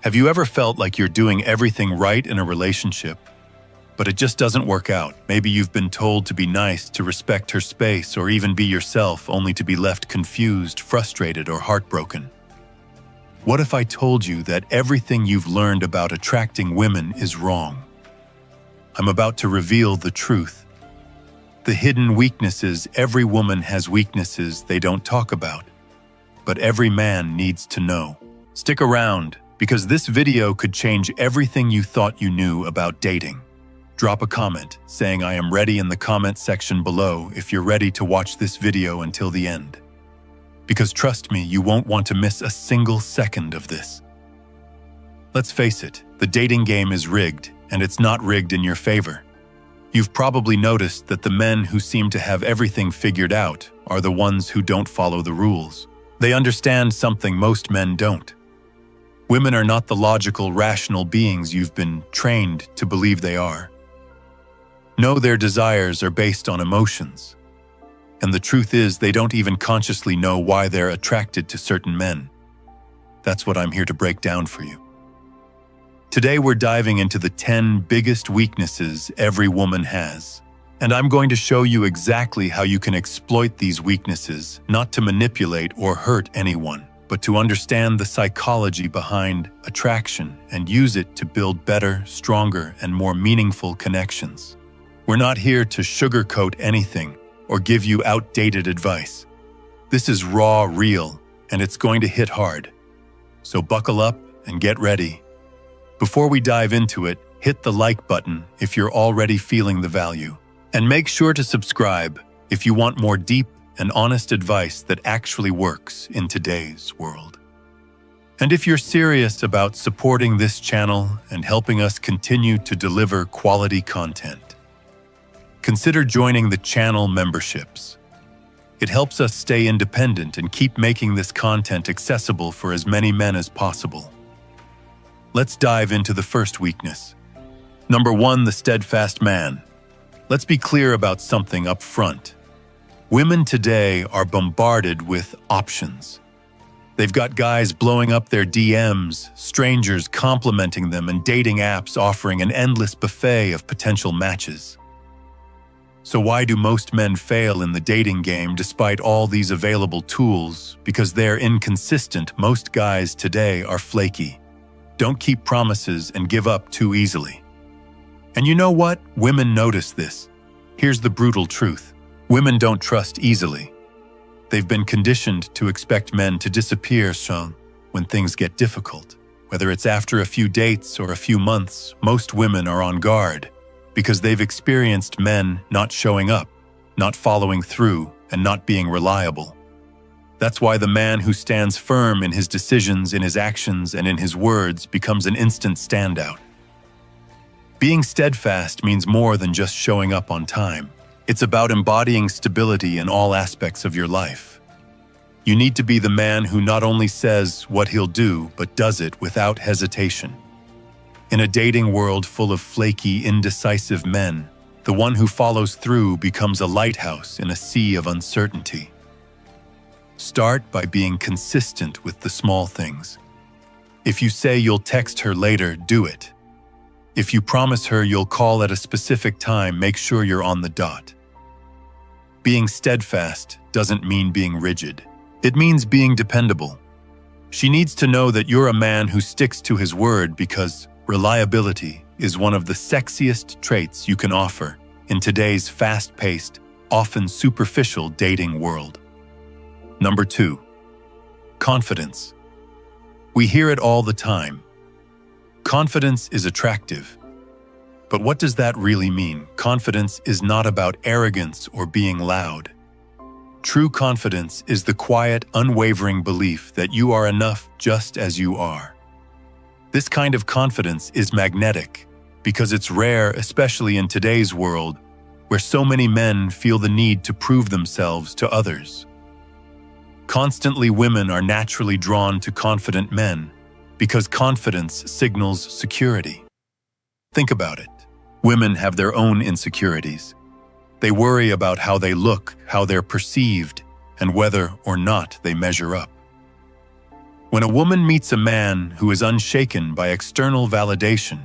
Have you ever felt like you're doing everything right in a relationship, but it just doesn't work out? Maybe you've been told to be nice, to respect her space, or even be yourself, only to be left confused, frustrated, or heartbroken. What if I told you that everything you've learned about attracting women is wrong? I'm about to reveal the truth. The hidden weaknesses. Every woman has weaknesses they don't talk about, but every man needs to know. Stick around, because this video could change everything you thought you knew about dating. Drop a comment saying "I am ready" in the comment section below if you're ready to watch this video until the end. Because trust me, you won't want to miss a single second of this. Let's face it, the dating game is rigged, and it's not rigged in your favor. You've probably noticed that the men who seem to have everything figured out are the ones who don't follow the rules. They understand something most men don't. Women are not the logical, rational beings you've been trained to believe they are. No, their desires are based on emotions. And the truth is, they don't even consciously know why they're attracted to certain men. That's what I'm here to break down for you. Today we're diving into the 10 biggest weaknesses every woman has. And I'm going to show you exactly how you can exploit these weaknesses, not to manipulate or hurt anyone, but to understand the psychology behind attraction and use it to build better, stronger, and more meaningful connections. We're not here to sugarcoat anything or give you outdated advice. This is raw, real, and it's going to hit hard. So buckle up and get ready. Before we dive into it, hit the like button if you're already feeling the value. And make sure to subscribe if you want more deep and honest advice that actually works in today's world. And if you're serious about supporting this channel and helping us continue to deliver quality content, consider joining the channel memberships. It helps us stay independent and keep making this content accessible for as many men as possible. Let's dive into the first weakness. Number 1, the steadfast man. Let's be clear about something up front. Women today are bombarded with options. They've got guys blowing up their DMs, strangers complimenting them, and dating apps offering an endless buffet of potential matches. So why do most men fail in the dating game despite all these available tools? Because they're inconsistent. Most guys today are flaky, don't keep promises, and give up too easily. And you know what? Women notice this. Here's the brutal truth. Women don't trust easily. They've been conditioned to expect men to disappear when things get difficult. Whether it's after a few dates or a few months, most women are on guard because they've experienced men not showing up, not following through, and not being reliable. That's why the man who stands firm in his decisions, in his actions, and in his words becomes an instant standout. Being steadfast means more than just showing up on time. It's about embodying stability in all aspects of your life. You need to be the man who not only says what he'll do, but does it without hesitation. In a dating world full of flaky, indecisive men, the one who follows through becomes a lighthouse in a sea of uncertainty. Start by being consistent with the small things. If you say you'll text her later, do it. If you promise her you'll call at a specific time, make sure you're on the dot. Being steadfast doesn't mean being rigid. It means being dependable. She needs to know that you're a man who sticks to his word, because reliability is one of the sexiest traits you can offer in today's fast-paced, often superficial dating world. Number 2, confidence. We hear it all the time. Confidence is attractive. But what does that really mean? Confidence is not about arrogance or being loud. True confidence is the quiet, unwavering belief that you are enough just as you are. This kind of confidence is magnetic because it's rare, especially in today's world, where so many men feel the need to prove themselves to others. Constantly, women are naturally drawn to confident men because confidence signals security. Think about it. Women have their own insecurities. They worry about how they look, how they're perceived, and whether or not they measure up. When a woman meets a man who is unshaken by external validation,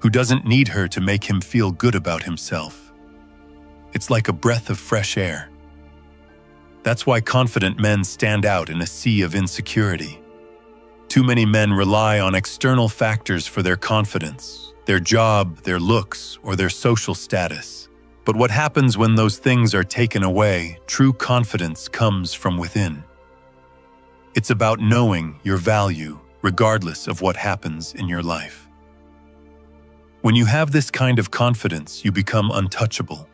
who doesn't need her to make him feel good about himself, it's like a breath of fresh air. That's why confident men stand out in a sea of insecurity. Too many men rely on external factors for their confidence, their job, their looks, or their social status. But what happens when those things are taken away? True confidence comes from within. It's about knowing your value, regardless of what happens in your life. When you have this kind of confidence, you become untouchable.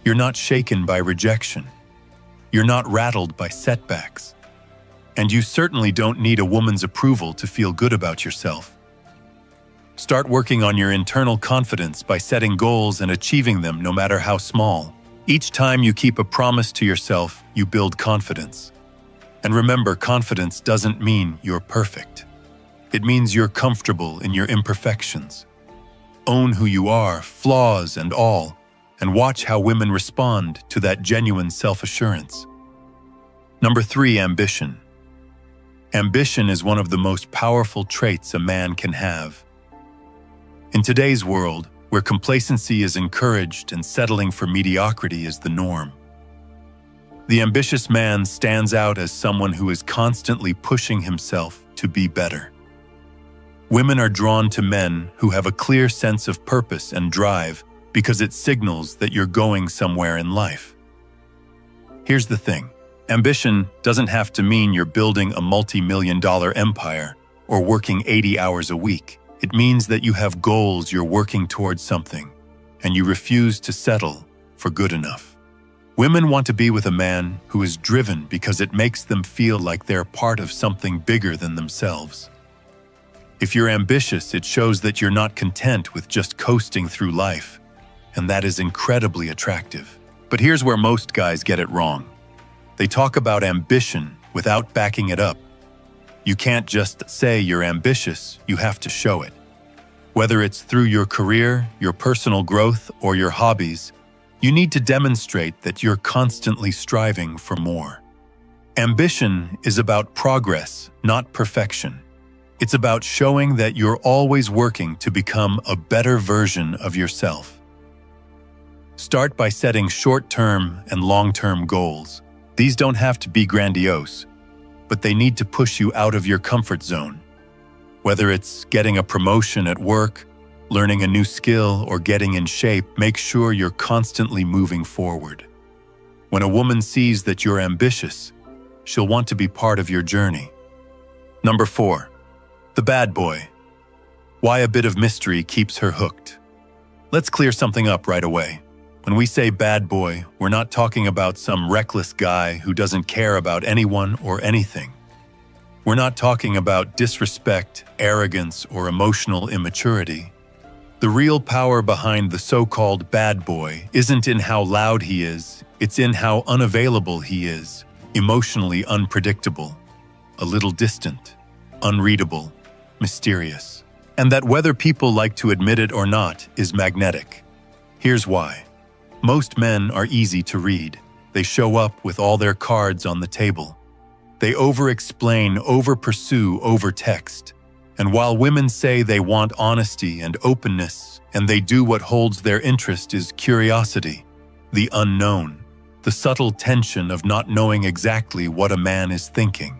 You're not shaken by rejection. You're not rattled by setbacks. And you certainly don't need a woman's approval to feel good about yourself. Start working on your internal confidence by setting goals and achieving them no matter how small. Each time you keep a promise to yourself, you build confidence. And remember, confidence doesn't mean you're perfect. It means you're comfortable in your imperfections. Own who you are, flaws and all, and watch how women respond to that genuine self-assurance. Number 3, ambition. Ambition is one of the most powerful traits a man can have. In today's world, where complacency is encouraged and settling for mediocrity is the norm, the ambitious man stands out as someone who is constantly pushing himself to be better. Women are drawn to men who have a clear sense of purpose and drive because it signals that you're going somewhere in life. Here's the thing. Ambition doesn't have to mean you're building a multi-million-dollar empire or working 80 hours a week. It means that you have goals, you're working towards something, and you refuse to settle for good enough. Women want to be with a man who is driven because it makes them feel like they're part of something bigger than themselves. If you're ambitious, it shows that you're not content with just coasting through life, and that is incredibly attractive. But here's where most guys get it wrong. They talk about ambition without backing it up. You can't just say you're ambitious, you have to show it. Whether it's through your career, your personal growth, or your hobbies, you need to demonstrate that you're constantly striving for more. Ambition is about progress, not perfection. It's about showing that you're always working to become a better version of yourself. Start by setting short-term and long-term goals. These don't have to be grandiose, but they need to push you out of your comfort zone. Whether it's getting a promotion at work, learning a new skill, or getting in shape, make sure you're constantly moving forward. When a woman sees that you're ambitious, she'll want to be part of your journey. Number 4, the bad boy. Why a bit of mystery keeps her hooked. Let's clear something up right away. When we say bad boy, we're not talking about some reckless guy who doesn't care about anyone or anything. We're not talking about disrespect, arrogance, or emotional immaturity. The real power behind the so-called bad boy isn't in how loud he is, it's in how unavailable he is, emotionally unpredictable, a little distant, unreadable, mysterious. And that whether people like to admit it or not is magnetic. Here's why. Most men are easy to read. They show up with all their cards on the table. They over-explain, over-pursue, over-text. And while women say they want honesty and openness, and they do what holds their interest is curiosity, the unknown, the subtle tension of not knowing exactly what a man is thinking.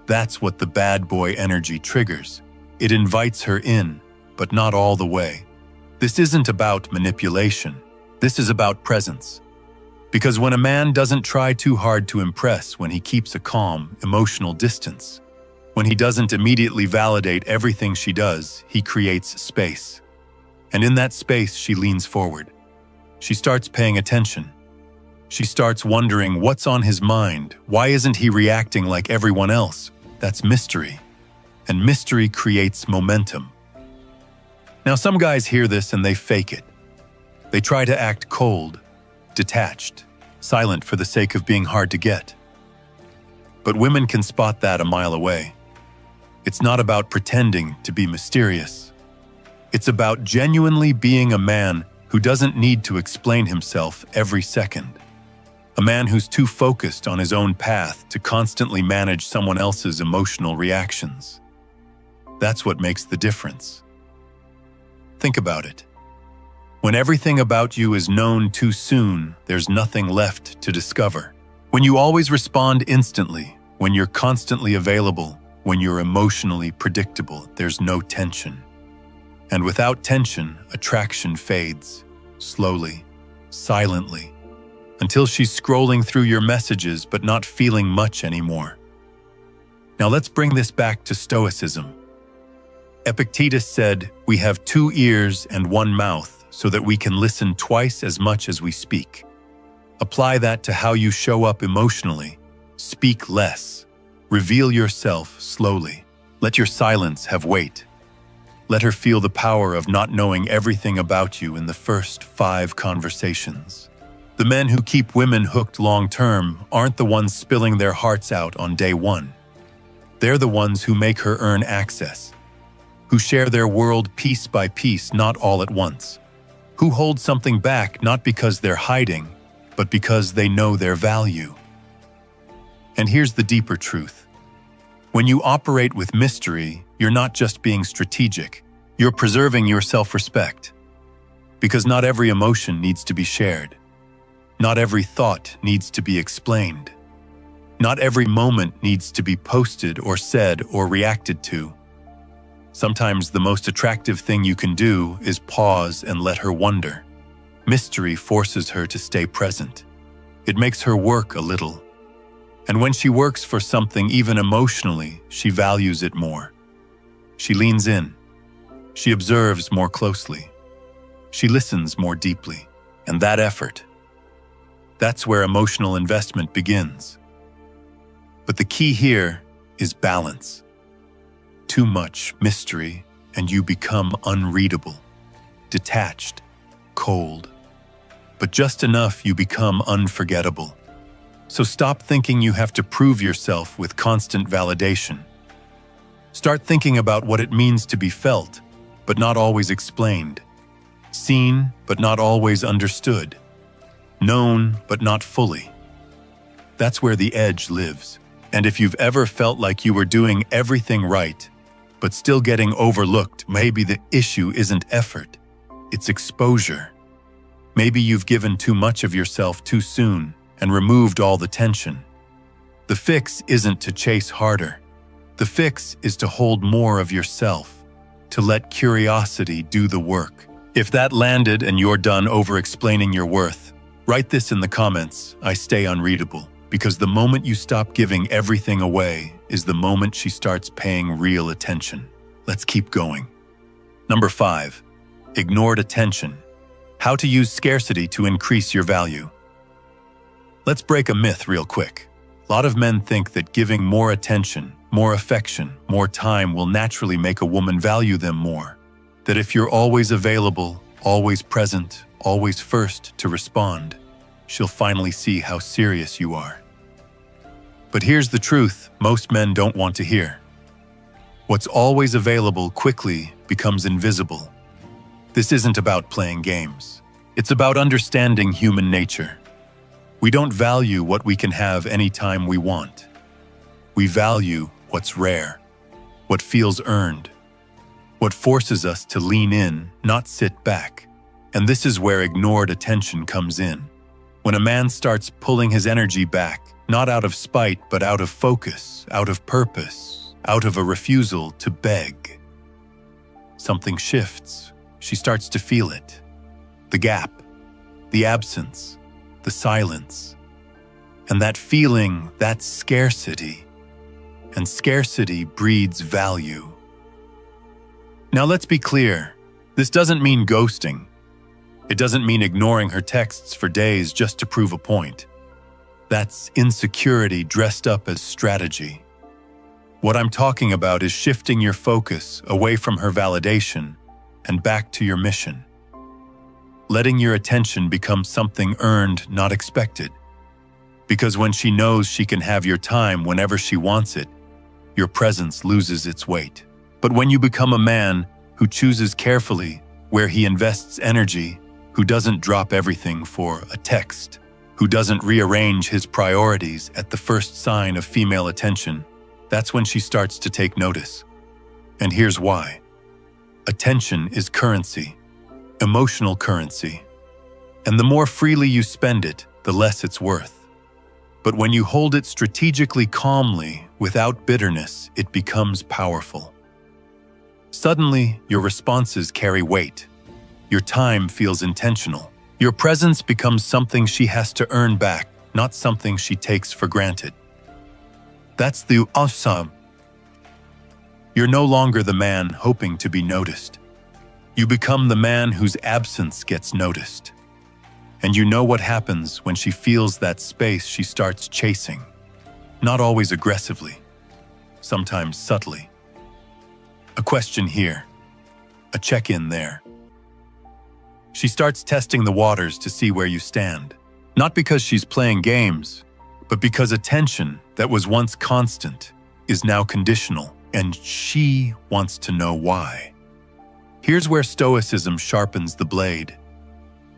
That's what the bad boy energy triggers. It invites her in, but not all the way. This isn't about manipulation. This is about presence. Because when a man doesn't try too hard to impress, when he keeps a calm, emotional distance, when he doesn't immediately validate everything she does, he creates space. And in that space, she leans forward. She starts paying attention. She starts wondering what's on his mind. Why isn't he reacting like everyone else? That's mystery. And mystery creates momentum. Now, some guys hear this and they fake it. They try to act cold, detached, silent for the sake of being hard to get. But women can spot that a mile away. It's not about pretending to be mysterious. It's about genuinely being a man who doesn't need to explain himself every second. A man who's too focused on his own path to constantly manage someone else's emotional reactions. That's what makes the difference. Think about it. When everything about you is known too soon, there's nothing left to discover. When you always respond instantly, when you're constantly available, when you're emotionally predictable, there's no tension. And without tension, attraction fades, slowly, silently, until she's scrolling through your messages but not feeling much anymore. Now let's bring this back to Stoicism. Epictetus said, "We have 2 ears and 1 mouth so that we can listen twice as much as we speak." Apply that to how you show up emotionally. Speak less. Reveal yourself slowly. Let your silence have weight. Let her feel the power of not knowing everything about you in the first 5 conversations. The men who keep women hooked long-term aren't the ones spilling their hearts out on day 1. They're the ones who make her earn access, who share their world piece by piece, not all at once, who hold something back not because they're hiding, but because they know their value. And here's the deeper truth. When you operate with mystery, you're not just being strategic, you're preserving your self-respect. Because not every emotion needs to be shared. Not every thought needs to be explained. Not every moment needs to be posted or said or reacted to. Sometimes the most attractive thing you can do is pause and let her wonder. Mystery forces her to stay present. It makes her work a little. And when she works for something, even emotionally, she values it more. She leans in. She observes more closely. She listens more deeply. And that effort, that's where emotional investment begins. But the key here is balance. Too much mystery, and you become unreadable, detached, cold. But just enough, you become unforgettable. So stop thinking you have to prove yourself with constant validation. Start thinking about what it means to be felt, but not always explained. Seen, but not always understood. Known, but not fully. That's where the edge lives. And if you've ever felt like you were doing everything right, but still getting overlooked, maybe the issue isn't effort, it's exposure. Maybe you've given too much of yourself too soon and removed all the tension. The fix isn't to chase harder. The fix is to hold more of yourself, to let curiosity do the work. If that landed and you're done over-explaining your worth, write this in the comments, "I stay unreadable," because the moment you stop giving everything away is the moment she starts paying real attention. Let's keep going. Number 5, ignored attention. How to use scarcity to increase your value. Let's break a myth real quick. A lot of men think that giving more attention, more affection, more time will naturally make a woman value them more. That if you're always available, always present, always first to respond, she'll finally see how serious you are. But here's the truth most men don't want to hear. What's always available quickly becomes invisible. This isn't about playing games. It's about understanding human nature. We don't value what we can have anytime we want. We value what's rare, what feels earned, what forces us to lean in, not sit back. And this is where ignored attention comes in. When a man starts pulling his energy back, not out of spite, but out of focus, out of purpose, out of a refusal to beg, something shifts. She starts to feel it. The gap, the absence, the silence. And that feeling, that's scarcity. And scarcity breeds value. Now let's be clear. This doesn't mean ghosting. It doesn't mean ignoring her texts for days just to prove a point. That's insecurity dressed up as strategy. What I'm talking about is shifting your focus away from her validation and back to your mission. Letting your attention become something earned, not expected. Because when she knows she can have your time whenever she wants it, your presence loses its weight. But when you become a man who chooses carefully where he invests energy, who doesn't drop everything for a text, who doesn't rearrange his priorities at the first sign of female attention, that's when she starts to take notice. And here's why. Attention is currency, emotional currency. And the more freely you spend it, the less it's worth. But when you hold it strategically calmly, without bitterness, it becomes powerful. Suddenly, your responses carry weight. Your time feels intentional. Your presence becomes something she has to earn back, not something she takes for granted. That's the awesome. You're no longer the man hoping to be noticed. You become the man whose absence gets noticed. And you know what happens when she feels that space she starts chasing. Not always aggressively, sometimes subtly. A question here, a check-in there. She starts testing the waters to see where you stand. Not because she's playing games, but because attention that was once constant is now conditional, and she wants to know why. Here's where Stoicism sharpens the blade.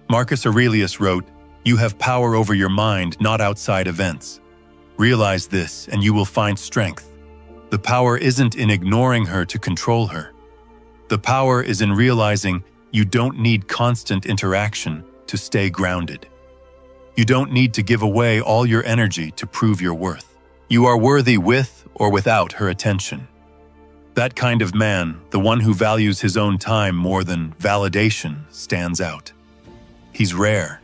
Marcus Aurelius wrote, "You have power over your mind, not outside events. Realize this, and you will find strength." The power isn't in ignoring her to control her. The power is in realizing you don't need constant interaction to stay grounded. You don't need to give away all your energy to prove your worth. You are worthy with or without her attention. That kind of man, the one who values his own time more than validation, stands out. He's rare.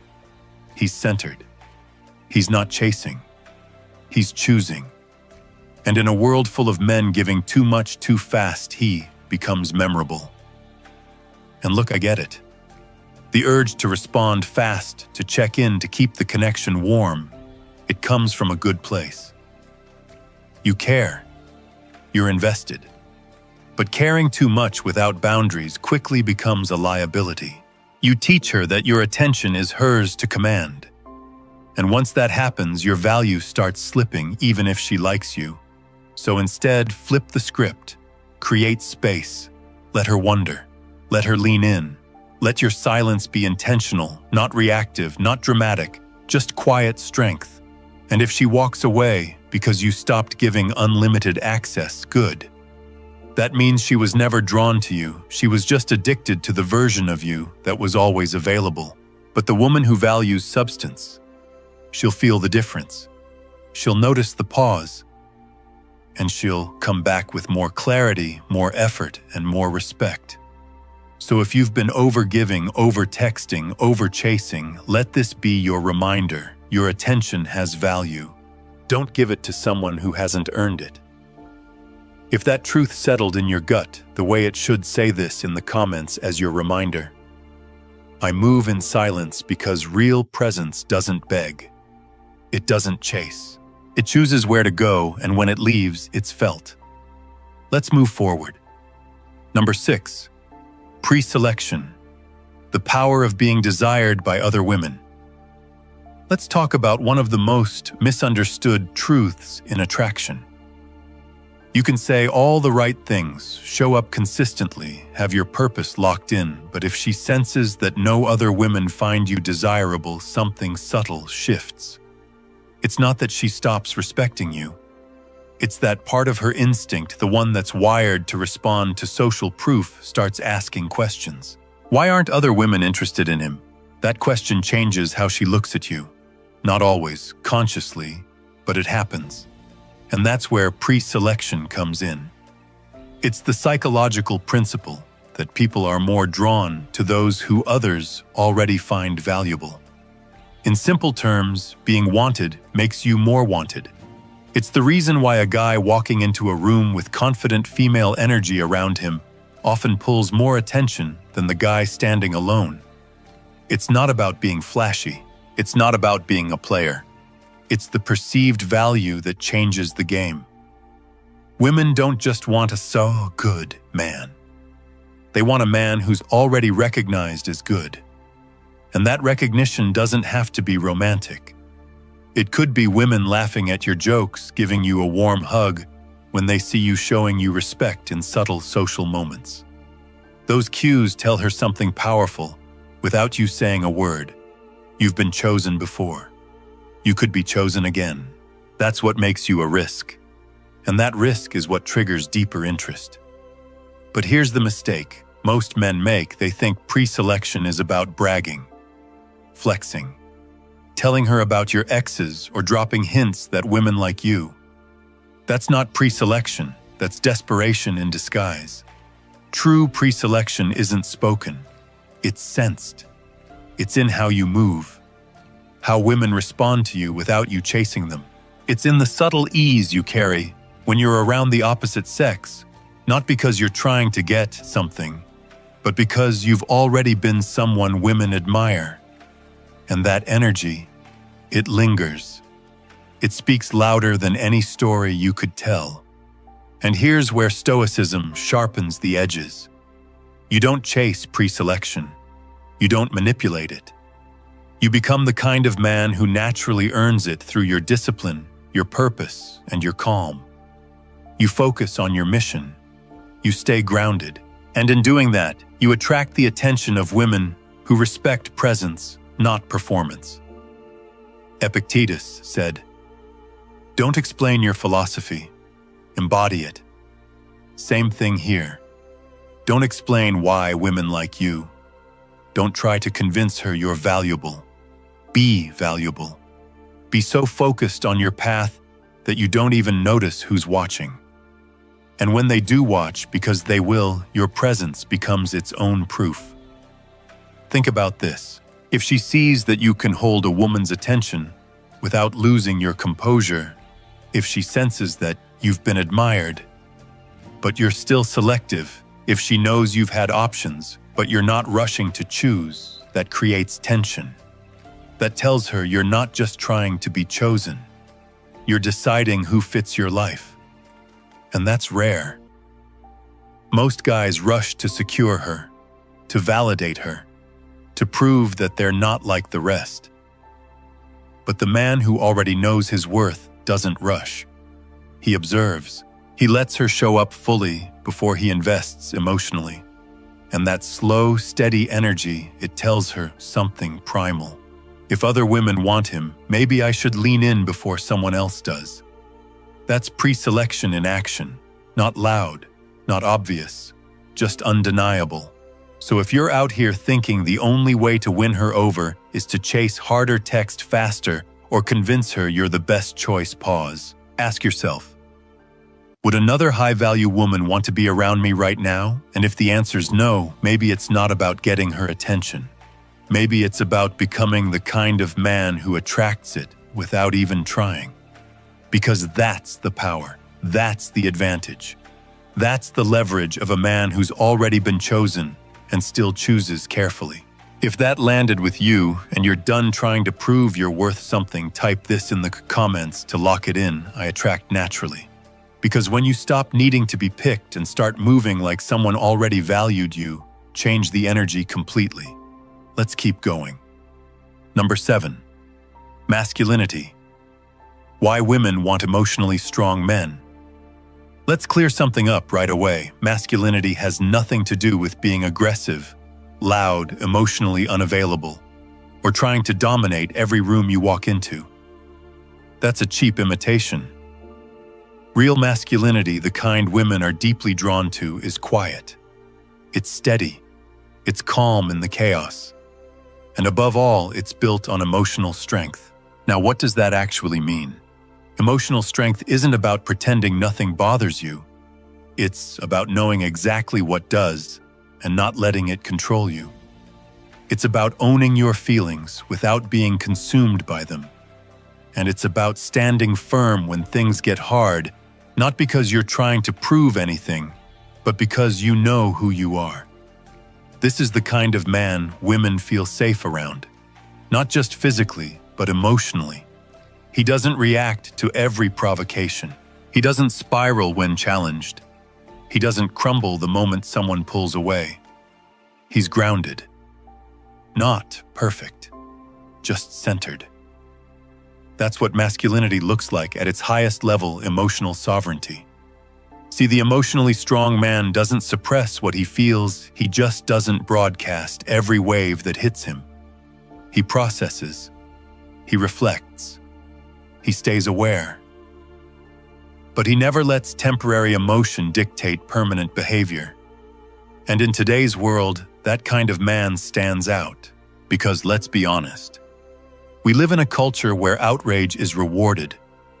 He's centered. He's not chasing. He's choosing. And in a world full of men giving too much too fast, he becomes memorable. And look, I get it. The urge to respond fast, to check in, to keep the connection warm, it comes from a good place. You care. You're invested. But caring too much without boundaries quickly becomes a liability. You teach her that your attention is hers to command. And once that happens, your value starts slipping even if she likes you. So instead, flip the script. Create space. Let her wonder. Let her lean in. Let your silence be intentional, not reactive, not dramatic, just quiet strength. And if she walks away because you stopped giving unlimited access, good. That means she was never drawn to you. She was just addicted to the version of you that was always available. But the woman who values substance, she'll feel the difference. She'll notice the pause. And she'll come back with more clarity, more effort, and more respect. So if you've been over-giving, over-texting, over-chasing, let this be your reminder. Your attention has value. Don't give it to someone who hasn't earned it. If that truth settled in your gut, the way it should, say this in the comments as your reminder. I move in silence because real presence doesn't beg. It doesn't chase. It chooses where to go, and when it leaves, it's felt. Let's move forward. Number 6. Pre-selection. The power of being desired by other women. Let's talk about one of the most misunderstood truths in attraction. You can say all the right things, show up consistently, have your purpose locked in, but if she senses that no other women find you desirable, something subtle shifts. It's not that she stops respecting you. It's that part of her instinct, the one that's wired to respond to social proof, starts asking questions. Why aren't other women interested in him? That question changes how she looks at you. Not always, consciously, but it happens. And that's where pre-selection comes in. It's the psychological principle that people are more drawn to those who others already find valuable. In simple terms, being wanted makes you more wanted. It's the reason why a guy walking into a room with confident female energy around him often pulls more attention than the guy standing alone. It's not about being flashy. It's not about being a player. It's the perceived value that changes the game. Women don't just want a so good man. They want a man who's already recognized as good. And that recognition doesn't have to be romantic. It could be women laughing at your jokes, giving you a warm hug when they see you showing you respect in subtle social moments. Those cues tell her something powerful without you saying a word. You've been chosen before. You could be chosen again. That's what makes you a risk. And that risk is what triggers deeper interest. But here's the mistake most men make. They think pre-selection is about bragging, flexing, telling her about your exes or dropping hints that women like you. That's not pre-selection, that's desperation in disguise. True pre-selection isn't spoken, it's sensed. It's in how you move, how women respond to you without you chasing them. It's in the subtle ease you carry when you're around the opposite sex, not because you're trying to get something, but because you've already been someone women admire. And that energy, it lingers. It speaks louder than any story you could tell. And here's where Stoicism sharpens the edges. You don't chase pre-selection. You don't manipulate it. You become the kind of man who naturally earns it through your discipline, your purpose, and your calm. You focus on your mission. You stay grounded. And in doing that, you attract the attention of women who respect presence, not performance. Epictetus said, "Don't explain your philosophy, embody it." Same thing here. Don't explain why women like you. Don't try to convince her you're valuable. Be valuable. Be so focused on your path that you don't even notice who's watching. And when they do watch, because they will, your presence becomes its own proof. Think about this. If she sees that you can hold a woman's attention without losing your composure, if she senses that you've been admired, but you're still selective, if she knows you've had options, but you're not rushing to choose, that creates tension. That tells her you're not just trying to be chosen. You're deciding who fits your life. And that's rare. Most guys rush to secure her, to validate her, to prove that they're not like the rest. But the man who already knows his worth doesn't rush. He observes. He lets her show up fully before he invests emotionally. And that slow, steady energy, it tells her something primal. If other women want him, maybe I should lean in before someone else does. That's pre-selection in action. Not loud, not obvious, just undeniable. So if you're out here thinking the only way to win her over is to chase harder, text faster, or convince her you're the best choice, pause. Ask yourself, would another high-value woman want to be around me right now? And if the answer's no, maybe it's not about getting her attention. Maybe it's about becoming the kind of man who attracts it without even trying. Because that's the power. That's the advantage. That's the leverage of a man who's already been chosen and still chooses carefully. If that landed with you and you're done trying to prove you're worth something, type this in the comments to lock it in. I attract naturally. Because when you stop needing to be picked and start moving like someone already valued you, change the energy completely. Let's keep going. Number 7. Masculinity. Why women want emotionally strong men. Let's clear something up right away. Masculinity has nothing to do with being aggressive, loud, emotionally unavailable, or trying to dominate every room you walk into. That's a cheap imitation. Real masculinity, the kind women are deeply drawn to, is quiet. It's steady. It's calm in the chaos. And above all, it's built on emotional strength. Now, what does that actually mean? Emotional strength isn't about pretending nothing bothers you. It's about knowing exactly what does and not letting it control you. It's about owning your feelings without being consumed by them. And it's about standing firm when things get hard, not because you're trying to prove anything, but because you know who you are. This is the kind of man women feel safe around, not just physically, but emotionally. He doesn't react to every provocation. He doesn't spiral when challenged. He doesn't crumble the moment someone pulls away. He's grounded. Not perfect, just centered. That's what masculinity looks like at its highest level, emotional sovereignty. See, the emotionally strong man doesn't suppress what he feels, he just doesn't broadcast every wave that hits him. He processes, he reflects, he stays aware. But he never lets temporary emotion dictate permanent behavior. And in today's world, that kind of man stands out. Because let's be honest, we live in a culture where outrage is rewarded,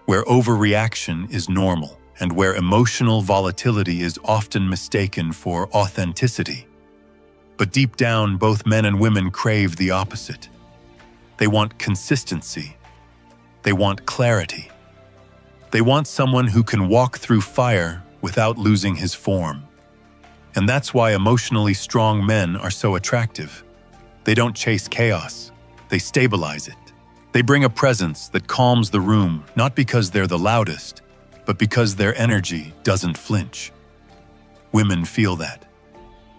where overreaction is normal, and where emotional volatility is often mistaken for authenticity. But deep down, both men and women crave the opposite. They want consistency. They want clarity. They want someone who can walk through fire without losing his form. And that's why emotionally strong men are so attractive. They don't chase chaos. They stabilize it. They bring a presence that calms the room, not because they're the loudest, but because their energy doesn't flinch. Women feel that,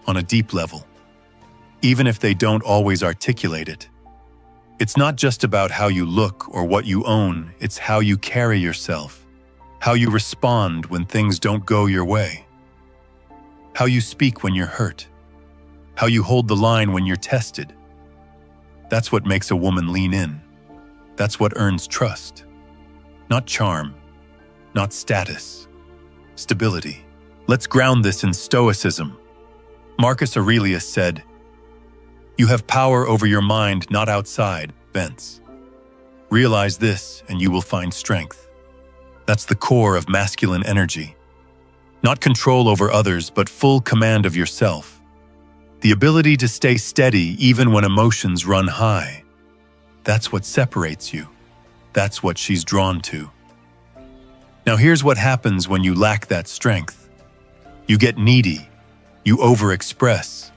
on a deep level, even if they don't always articulate it. It's not just about how you look or what you own, it's how you carry yourself, how you respond when things don't go your way, how you speak when you're hurt, how you hold the line when you're tested. That's what makes a woman lean in. That's what earns trust. Not charm, not status, stability. Let's ground this in Stoicism. Marcus Aurelius said, "You have power over your mind, not outside events. Realize this and you will find strength." That's the core of masculine energy. Not control over others, but full command of yourself. The ability to stay steady even when emotions run high. That's what separates you. That's what she's drawn to. Now here's what happens when you lack that strength. You get needy. You overexpress.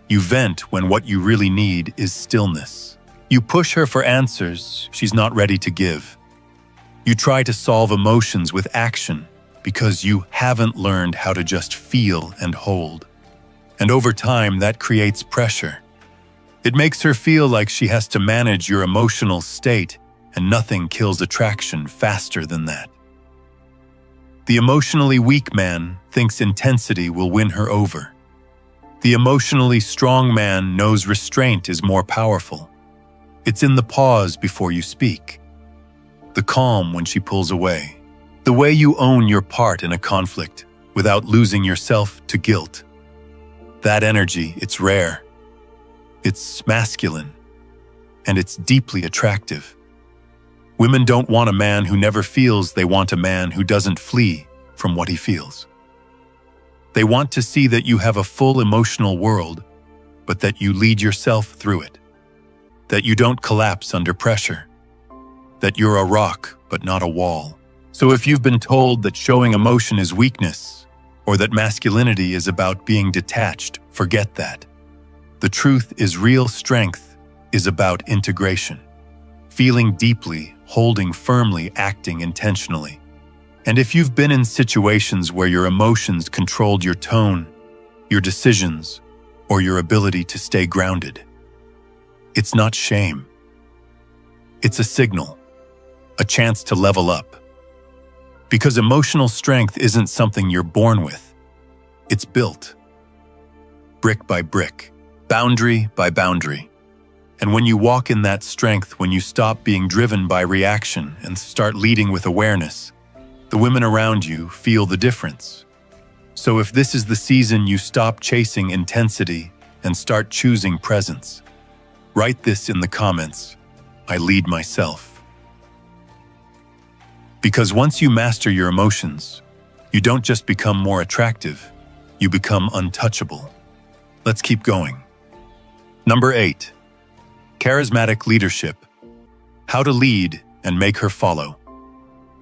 You vent when what you really need is stillness. You push her for answers she's not ready to give. You try to solve emotions with action because you haven't learned how to just feel and hold. And over time, that creates pressure. It makes her feel like she has to manage your emotional state, and nothing kills attraction faster than that. The emotionally weak man thinks intensity will win her over. The emotionally strong man knows restraint is more powerful. It's in the pause before you speak, the calm when she pulls away, the way you own your part in a conflict without losing yourself to guilt. That energy, it's rare. It's masculine, and it's deeply attractive. Women don't want a man who never feels, they want a man who doesn't flee from what he feels. They want to see that you have a full emotional world, but that you lead yourself through it. That you don't collapse under pressure. That you're a rock, but not a wall. So if you've been told that showing emotion is weakness, or that masculinity is about being detached, forget that. The truth is real strength is about integration. Feeling deeply, holding firmly, acting intentionally. And if you've been in situations where your emotions controlled your tone, your decisions, or your ability to stay grounded, it's not shame. It's a signal, a chance to level up. Because emotional strength isn't something you're born with. It's built, brick by brick, boundary by boundary. And when you walk in that strength, when you stop being driven by reaction and start leading with awareness, the women around you feel the difference. So if this is the season you stop chasing intensity and start choosing presence, write this in the comments: I lead myself. Because once you master your emotions, you don't just become more attractive, you become untouchable. Let's keep going. Number 8. Charismatic leadership. How to lead and make her follow.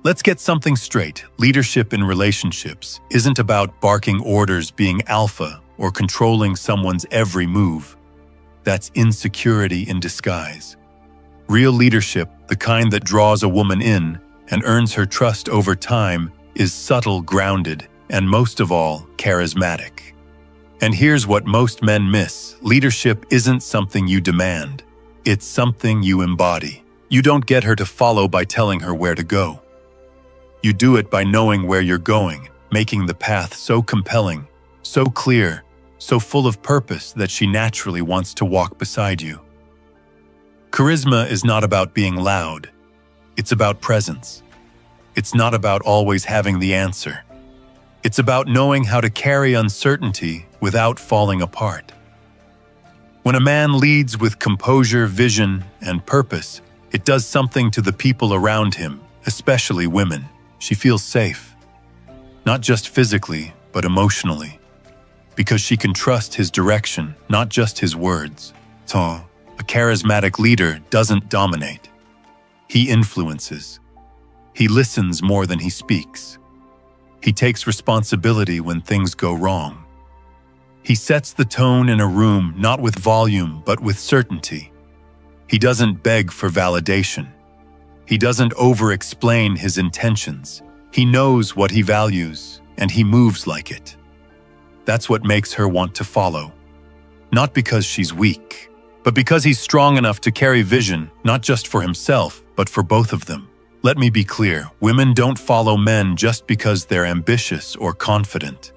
Let's get something straight. Leadership in relationships isn't about barking orders, being alpha, or controlling someone's every move. That's insecurity in disguise. Real leadership, the kind that draws a woman in and earns her trust over time, is subtle, grounded, and most of all, charismatic. And here's what most men miss. Leadership isn't something you demand. It's something you embody. You don't get her to follow by telling her where to go. You do it by knowing where you're going, making the path so compelling, so clear, so full of purpose that she naturally wants to walk beside you. Charisma is not about being loud. It's about presence. It's not about always having the answer. It's about knowing how to carry uncertainty without falling apart. When a man leads with composure, vision, and purpose, it does something to the people around him, especially women. She feels safe. Not just physically, but emotionally. Because she can trust his direction, not just his words. So, a charismatic leader doesn't dominate. He influences. He listens more than he speaks. He takes responsibility when things go wrong. He sets the tone in a room not with volume but with certainty. He doesn't beg for validation. He doesn't over-explain his intentions. He knows what he values, and he moves like it. That's what makes her want to follow. Not because she's weak, but because he's strong enough to carry vision, not just for himself, but for both of them. Let me be clear, women don't follow men just because they're ambitious or confident.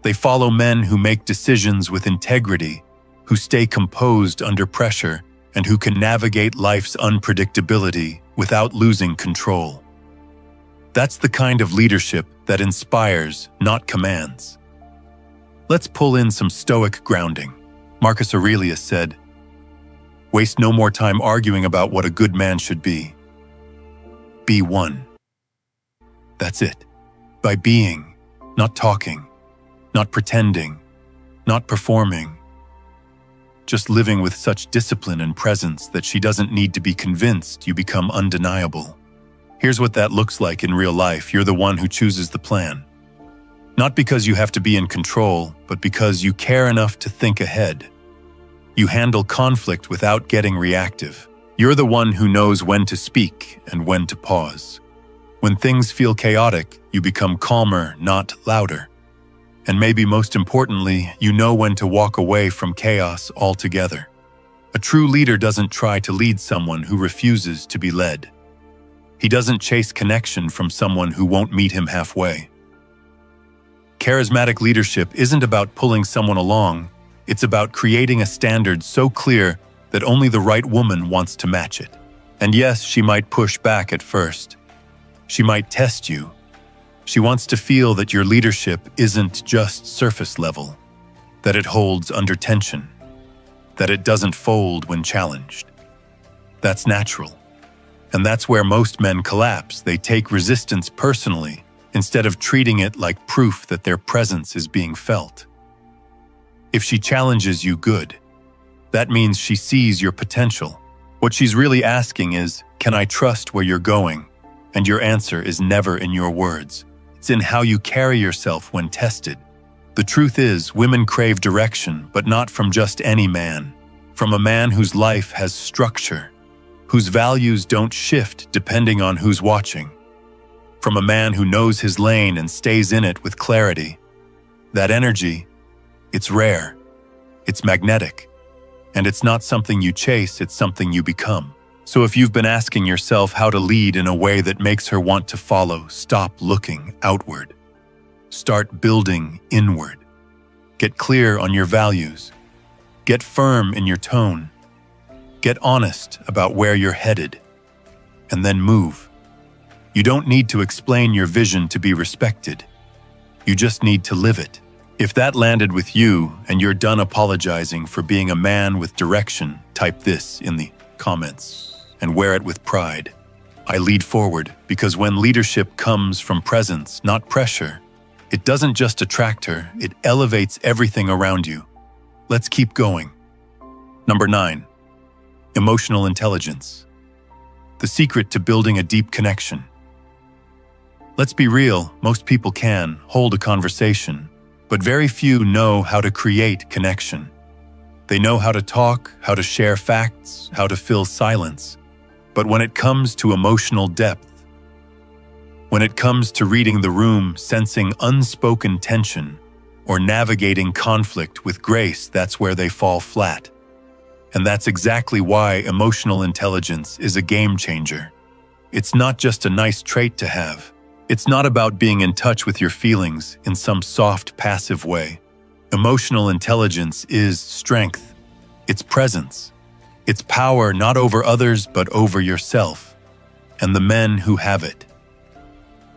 They follow men who make decisions with integrity, who stay composed under pressure, and who can navigate life's unpredictability without losing control. That's the kind of leadership that inspires, not commands. Let's pull in some Stoic grounding. Marcus Aurelius said, "Waste no more time arguing about what a good man should be. Be one." That's it. By being, not talking, not pretending, not performing. Just living with such discipline and presence that she doesn't need to be convinced, you become undeniable. Here's what that looks like in real life. You're the one who chooses the plan. Not because you have to be in control, but because you care enough to think ahead. You handle conflict without getting reactive. You're the one who knows when to speak and when to pause. When things feel chaotic, you become calmer, not louder. And maybe most importantly, you know when to walk away from chaos altogether. A true leader doesn't try to lead someone who refuses to be led. He doesn't chase connection from someone who won't meet him halfway. Charismatic leadership isn't about pulling someone along, it's about creating a standard so clear that only the right woman wants to match it. And yes, she might push back at first. She might test you. She wants to feel that your leadership isn't just surface level, that it holds under tension, that it doesn't fold when challenged. That's natural. And that's where most men collapse. They take resistance personally instead of treating it like proof that their presence is being felt. If she challenges you, good. That means she sees your potential. What she's really asking is, can I trust where you're going? And your answer is never in your words. It's in how you carry yourself when tested. The truth is, women crave direction, but not from just any man. From a man whose life has structure, whose values don't shift depending on who's watching. From a man who knows his lane and stays in it with clarity. That energy, it's rare, it's magnetic, and it's not something you chase, it's something you become. So if you've been asking yourself how to lead in a way that makes her want to follow, stop looking outward. Start building inward. Get clear on your values. Get firm in your tone. Get honest about where you're headed. And then move. You don't need to explain your vision to be respected. You just need to live it. If that landed with you and you're done apologizing for being a man with direction, type this in the comments and wear it with pride. I lead forward because when leadership comes from presence, not pressure, it doesn't just attract her, it elevates everything around you. Let's keep going. Number 9, emotional intelligence. The secret to building a deep connection. Let's be real, most people can hold a conversation, but very few know how to create connection. They know how to talk, how to share facts, how to fill silence. But when it comes to emotional depth, when it comes to reading the room, sensing unspoken tension, or navigating conflict with grace, that's where they fall flat. And that's exactly why emotional intelligence is a game changer. It's not just a nice trait to have. It's not about being in touch with your feelings in some soft, passive way. Emotional intelligence is strength. It's presence. It's power not over others but over yourself. and the men who have it.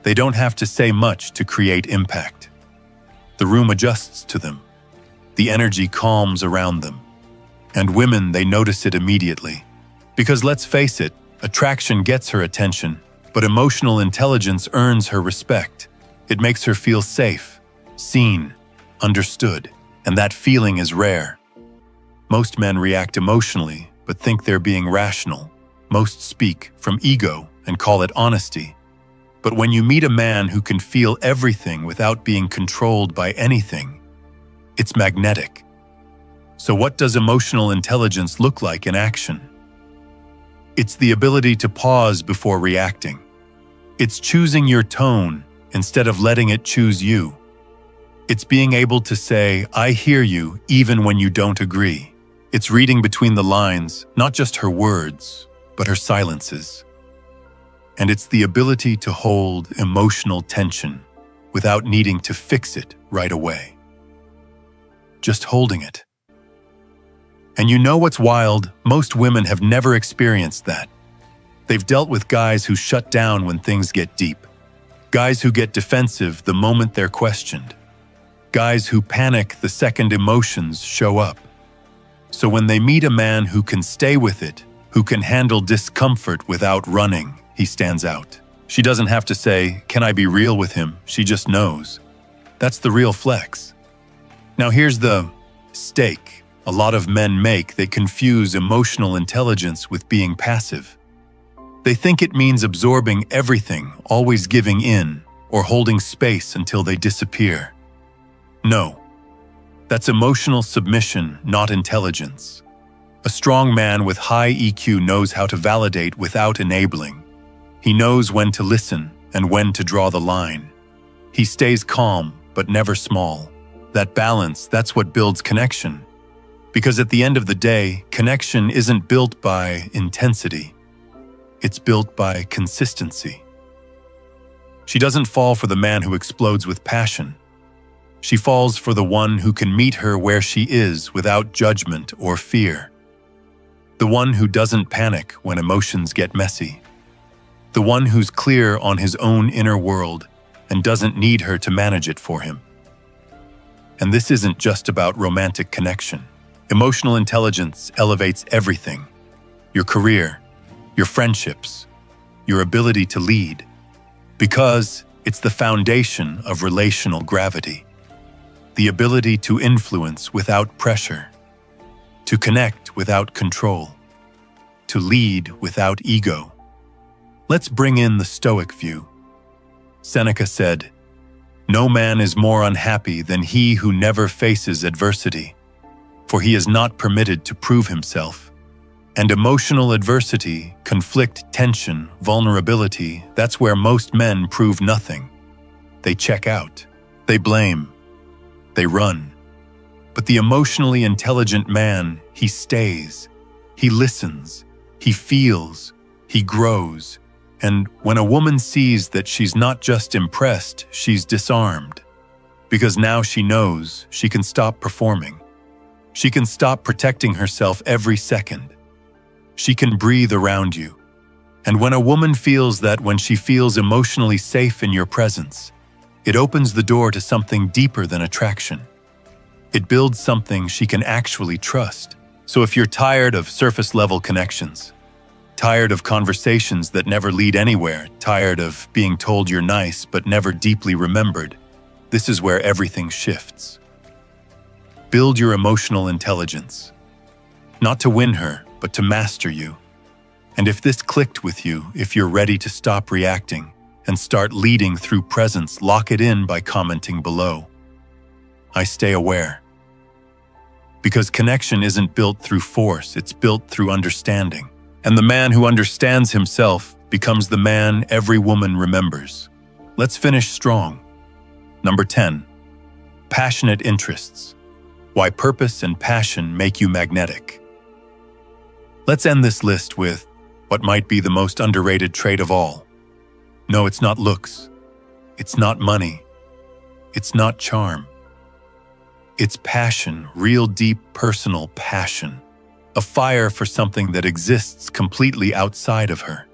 They don't have to say much to create impact. The room adjusts to them. The energy calms around them. And women, they notice it immediately. Because let's face it, attraction gets her attention, but emotional intelligence earns her respect. It makes her feel safe, seen, understood, and that feeling is rare. Most men react emotionally, but think they're being rational. Most speak from ego and call it honesty. But when you meet a man who can feel everything without being controlled by anything, it's magnetic. So what does emotional intelligence look like in action? It's the ability to pause before reacting. It's choosing your tone instead of letting it choose you. It's being able to say, "I hear you," even when you don't agree. It's reading between the lines, not just her words, but her silences. And it's the ability to hold emotional tension without needing to fix it right away. Just holding it. And you know what's wild? Most women have never experienced that. They've dealt with guys who shut down when things get deep. Guys who get defensive the moment they're questioned. Guys who panic the second emotions show up. So when they meet a man who can stay with it, who can handle discomfort without running, he stands out. She doesn't have to say, "Can I be real with him?" She just knows. That's the real flex. Now here's the mistake a lot of men make. They confuse emotional intelligence with being passive. They think it means absorbing everything, always giving in, or holding space until they disappear. No, that's emotional submission, not intelligence. A strong man with high EQ knows how to validate without enabling. He knows when to listen and when to draw the line. He stays calm, but never small. That balance, that's what builds connection. Because at the end of the day, connection isn't built by intensity. It's built by consistency. She doesn't fall for the man who explodes with passion. She falls for the one who can meet her where she is without judgment or fear. The one who doesn't panic when emotions get messy. The one who's clear on his own inner world and doesn't need her to manage it for him. And this isn't just about romantic connection. Emotional intelligence elevates everything. Your career, your friendships, your ability to lead. Because it's the foundation of relational gravity. The ability to influence without pressure. To connect without control. To lead without ego. Let's bring in the Stoic view. Seneca said, "No man is more unhappy than he who never faces adversity, for he is not permitted to prove himself." And emotional adversity, conflict, tension, vulnerability, that's where most men prove nothing. They check out. They blame. They run. But the emotionally intelligent man, he stays. He listens. He feels. He grows. And when a woman sees that she's not just impressed, she's disarmed. Because now she knows she can stop performing. She can stop protecting herself every second. She can breathe around you. And when a woman feels that, when she feels emotionally safe in your presence, it opens the door to something deeper than attraction. It builds something she can actually trust. So if you're tired of surface-level connections, tired of conversations that never lead anywhere, tired of being told you're nice but never deeply remembered, this is where everything shifts. Build your emotional intelligence. Not to win her, but to master you. And if this clicked with you, if you're ready to stop reacting and start leading through presence, lock it in by commenting below. I stay aware. Because connection isn't built through force, it's built through understanding. And the man who understands himself becomes the man every woman remembers. Let's finish strong. Number 10. Passionate interests. Why purpose and passion make you magnetic. Let's end this list with what might be the most underrated trait of all. No, it's not looks. It's not money. It's not charm. It's passion, real deep personal passion. A fire for something that exists completely outside of her.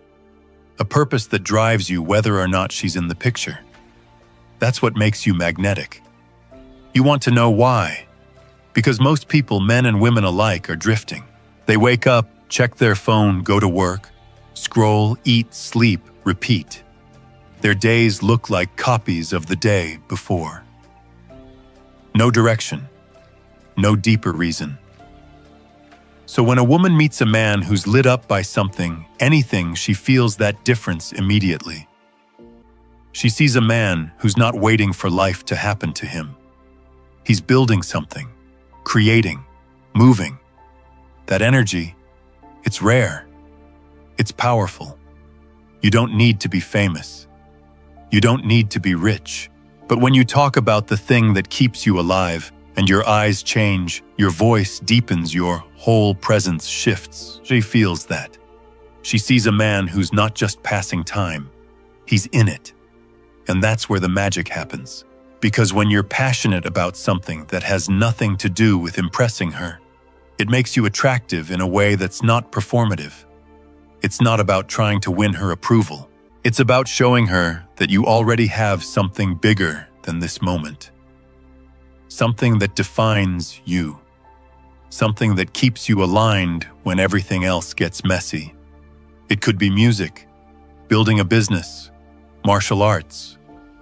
A purpose that drives you whether or not she's in the picture. That's what makes you magnetic. You want to know why. Because most people, men and women alike, are drifting. They wake up, check their phone, go to work, scroll, eat, sleep, repeat. Their days look like copies of the day before. No direction, no deeper reason. So when a woman meets a man who's lit up by something, anything, she feels that difference immediately. She sees a man who's not waiting for life to happen to him. He's building something, creating, moving. That energy, it's rare. It's powerful. You don't need to be famous. You don't need to be rich. But when you talk about the thing that keeps you alive, and your eyes change, your voice deepens, your whole presence shifts, she feels that. She sees a man who's not just passing time. He's in it. And that's where the magic happens. Because when you're passionate about something that has nothing to do with impressing her, it makes you attractive in a way that's not performative. It's not about trying to win her approval. It's about showing her that you already have something bigger than this moment. Something that defines you. Something that keeps you aligned when everything else gets messy. It could be music, building a business, martial arts,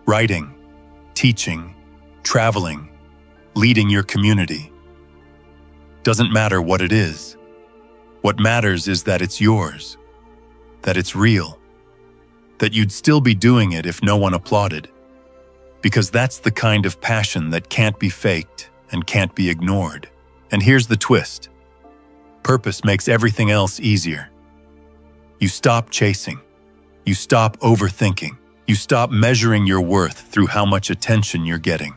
writing, teaching, traveling, leading your community. Doesn't matter what it is. What matters is that it's yours, that it's real, that you'd still be doing it if no one applauded. Because that's the kind of passion that can't be faked and can't be ignored. And here's the twist. Purpose makes everything else easier. You stop chasing. You stop overthinking. You stop measuring your worth through how much attention you're getting.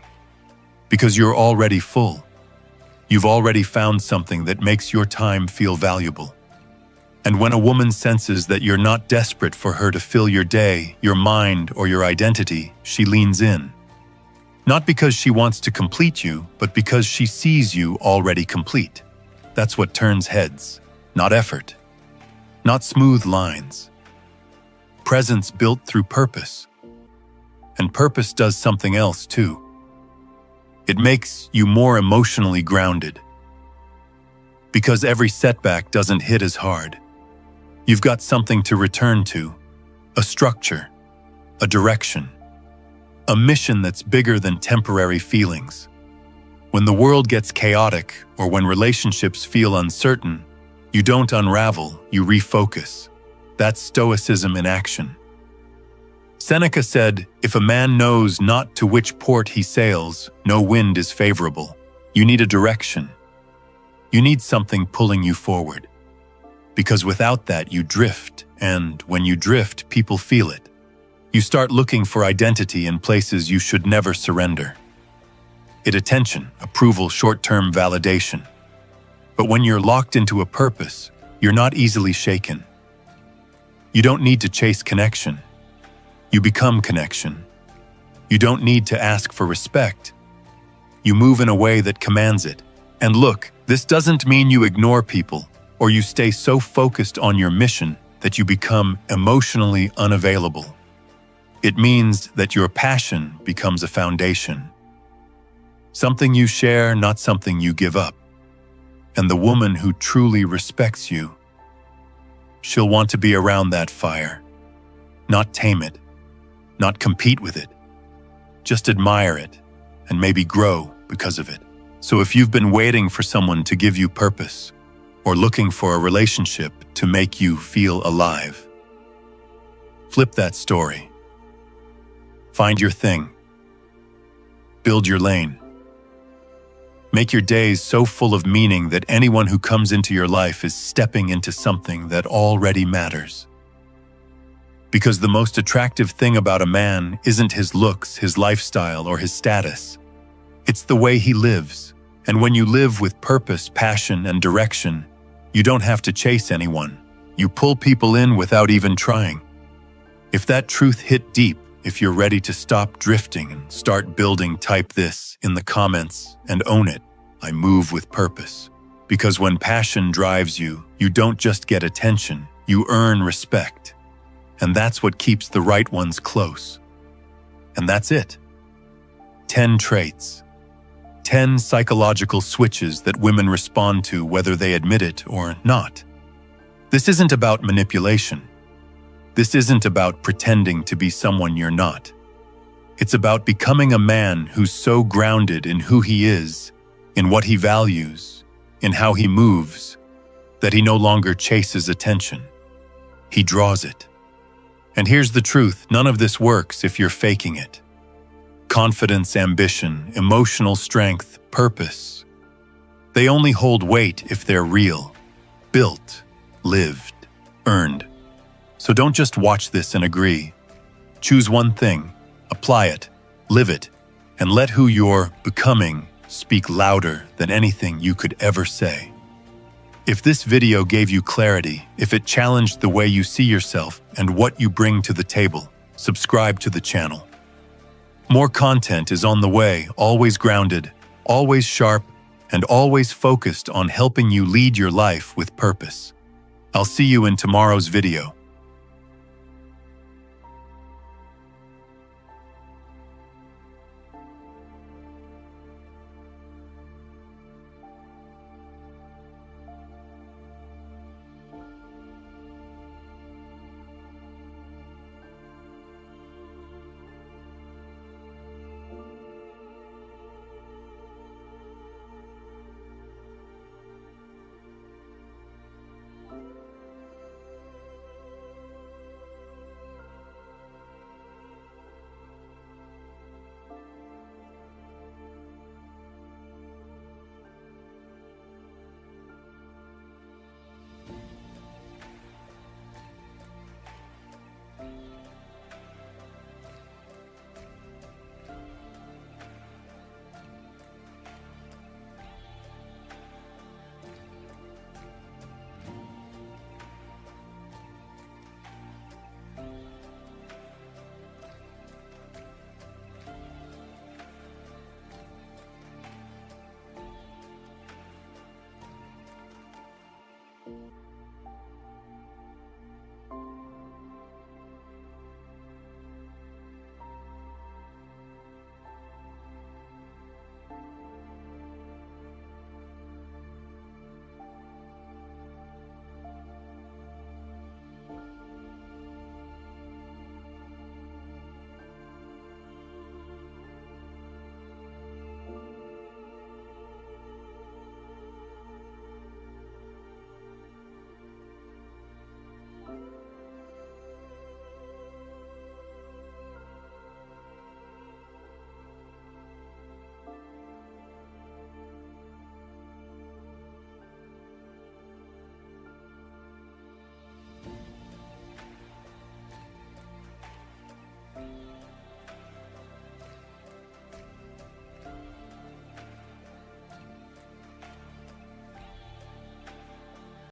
Because you're already full. You've already found something that makes your time feel valuable. And when a woman senses that you're not desperate for her to fill your day, your mind, or your identity, she leans in. Not because she wants to complete you, but because she sees you already complete. That's what turns heads, not effort, not smooth lines. Presence built through purpose. And purpose does something else too. It makes you more emotionally grounded. Because every setback doesn't hit as hard. You've got something to return to, a structure, a direction, a mission that's bigger than temporary feelings. When the world gets chaotic or when relationships feel uncertain, you don't unravel, you refocus. That's Stoicism in action. Seneca said, "If a man knows not to which port he sails, no wind is favorable." You need a direction. You need something pulling you forward. Because without that, you drift, and when you drift, people feel it. You start looking for identity in places you should never surrender. Attention, approval, short-term validation. But when you're locked into a purpose, you're not easily shaken. You don't need to chase connection. You become connection. You don't need to ask for respect. You move in a way that commands it. And look, this doesn't mean you ignore people or you stay so focused on your mission that you become emotionally unavailable. It means that your passion becomes a foundation. Something you share, not something you give up. And the woman who truly respects you, she'll want to be around that fire, not tame it, not compete with it, just admire it and maybe grow because of it. So if you've been waiting for someone to give you purpose or looking for a relationship to make you feel alive, flip that story. Find your thing. Build your lane. Make your days so full of meaning that anyone who comes into your life is stepping into something that already matters. Because the most attractive thing about a man isn't his looks, his lifestyle, or his status. It's the way he lives. And when you live with purpose, passion, and direction, you don't have to chase anyone. You pull people in without even trying. If that truth hit deep, if you're ready to stop drifting and start building, type this in the comments and own it. I move with purpose. Because when passion drives you, you don't just get attention, you earn respect. And that's what keeps the right ones close. And that's it. 10 traits. 10 psychological switches that women respond to whether they admit it or not. This isn't about manipulation. This isn't about pretending to be someone you're not. It's about becoming a man who's so grounded in who he is, in what he values, in how he moves, that he no longer chases attention. He draws it. And here's the truth, none of this works if you're faking it. Confidence, ambition, emotional strength, purpose. They only hold weight if they're real, built, lived, earned. So don't just watch this and agree. Choose one thing, apply it, live it, and let who you're becoming speak louder than anything you could ever say. If this video gave you clarity, if it challenged the way you see yourself and what you bring to the table, subscribe to the channel. More content is on the way, always grounded, always sharp, and always focused on helping you lead your life with purpose. I'll see you in tomorrow's video.